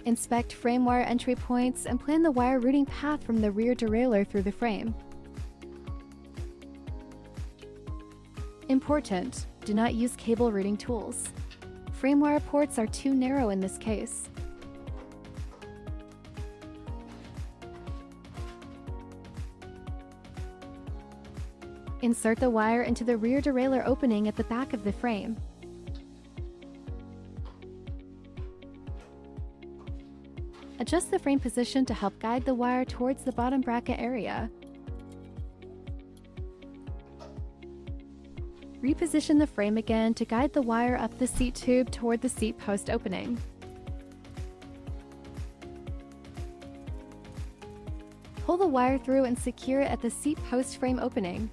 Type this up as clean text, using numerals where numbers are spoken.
Inspect frame wire entry points and plan the wire routing path from the rear derailleur through the frame. Important: do not use cable routing tools. Frame wire ports are too narrow in this case. Insert the wire into the rear derailleur opening at the back of the frame. Adjust the frame position to help guide the wire towards the bottom bracket area. Reposition the frame again to guide the wire up the seat tube toward the seat post opening. Pull the wire through and secure it at the seat post frame opening.